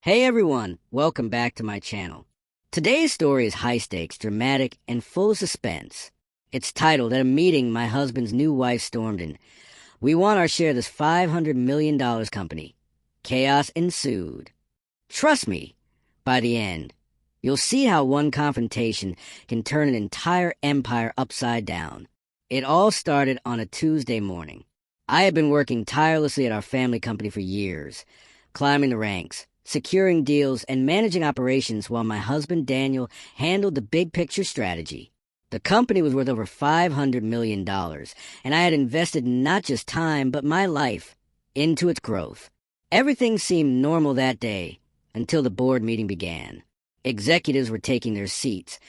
Hey everyone, welcome back to my channel. Today's story is high stakes, dramatic, and full of suspense. It's titled At a Meeting My Husband's New Wife Stormed In. We want our share of this $500 million company. Chaos ensued. Trust me, by the end, you'll see how one confrontation can turn an entire empire upside down. It all started on a Tuesday morning. I had been working tirelessly at our family company for years, climbing the ranks, securing deals, and managing operations while my husband Daniel handled the big picture strategy. The company was worth over $500 million, and I had invested not just time, but my life into its growth. Everything seemed normal that day until the board meeting began. Executives were taking their seats,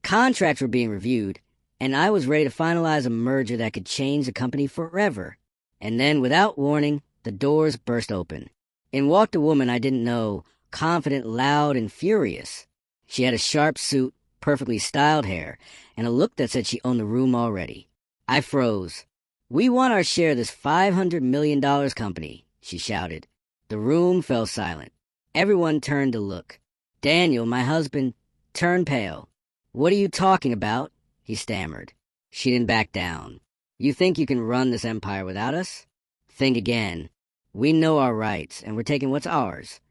contracts were being reviewed, and I was ready to finalize a merger that could change the company forever. And then, without warning, the doors burst open. In walked a woman I didn't know, confident, loud, and furious. She had a sharp suit, perfectly styled hair, and a look that said she owned the room already. I froze. "We want our share of this $500 million company," she shouted. The room fell silent. Everyone turned to look. Daniel, my husband, turned pale. "What are you talking about?" he stammered. She didn't back down. "You think you can run this empire without us? Think again. We know our rights, and we're taking what's ours."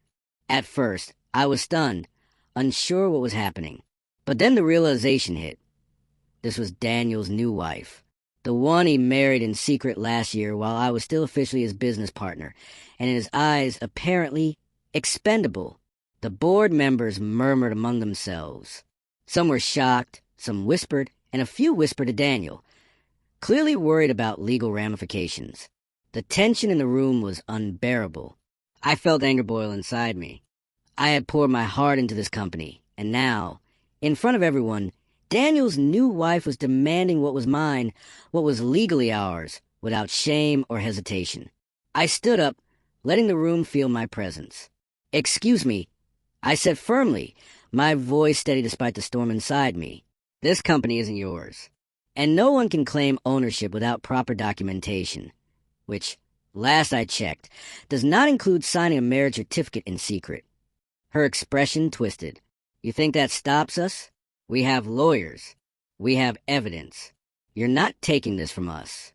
At first, I was stunned, unsure what was happening. But then the realization hit. This was Daniel's new wife, the one he married in secret last year while I was still officially his business partner, and in his eyes, apparently expendable. The board members murmured among themselves. Some were shocked, some whispered, and a few whispered to Daniel, clearly worried about legal ramifications. The tension in the room was unbearable. I felt anger boil inside me. I had poured my heart into this company, and now, in front of everyone, Daniel's new wife was demanding what was mine, what was legally ours, without shame or hesitation. I stood up, letting the room feel my presence. "Excuse me," I said firmly, my voice steady despite the storm inside me. "This company isn't yours, and no one can claim ownership without proper documentation. Which, last I checked, does not include signing a marriage certificate in secret." Her expression twisted. "You think that stops us? We have lawyers. We have evidence. You're not taking this from us."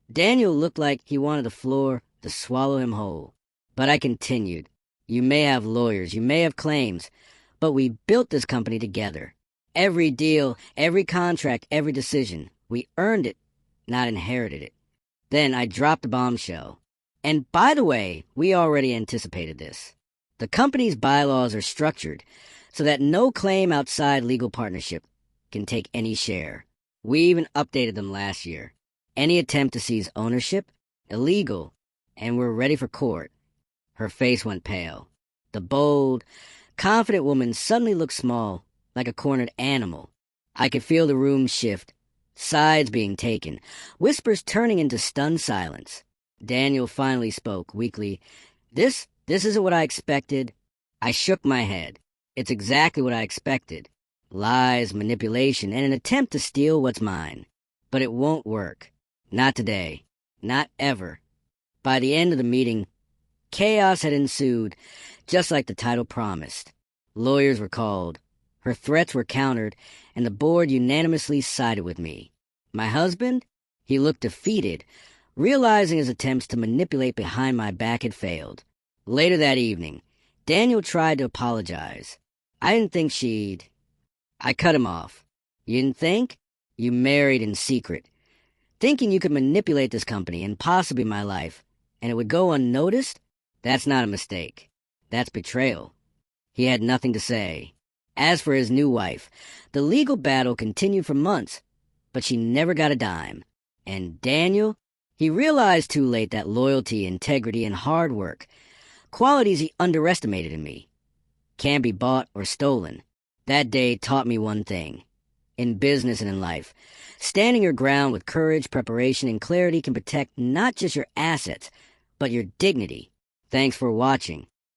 Daniel looked like he wanted the floor to swallow him whole. But I continued. "You may have lawyers, you may have claims, but we built this company together. Every deal, every contract, every decision. We earned it, not inherited it." Then I dropped a bombshell. "And by the way, we already anticipated this. The company's bylaws are structured so that no claim outside legal partnership can take any share. We even updated them last year. Any attempt to seize ownership? Illegal. And we're ready for court." Her face went pale. The bold, confident woman suddenly looked small, like a cornered animal. I could feel the room shift. Sides being taken, whispers turning into stunned silence. Daniel finally spoke, weakly. This isn't what I expected." I shook my head. "It's exactly what I expected. Lies, manipulation, and an attempt to steal what's mine. But it won't work. Not today. Not ever." By the end of the meeting, chaos had ensued, just like the title promised. Lawyers were called. Her threats were countered, and the board unanimously sided with me. My husband? He looked defeated, realizing his attempts to manipulate behind my back had failed. Later that evening, Daniel tried to apologize. I didn't think she'd... I cut him off. "You didn't think? You married in secret, thinking you could manipulate this company and possibly my life, and it would go unnoticed? That's not a mistake. That's betrayal." He had nothing to say. As for his new wife, the legal battle continued for months, but she never got a dime. And Daniel? He realized too late that loyalty, integrity, and hard work, qualities he underestimated in me, can't be bought or stolen. That day taught me one thing. In business and in life, standing your ground with courage, preparation, and clarity can protect not just your assets, but your dignity. Thanks for watching.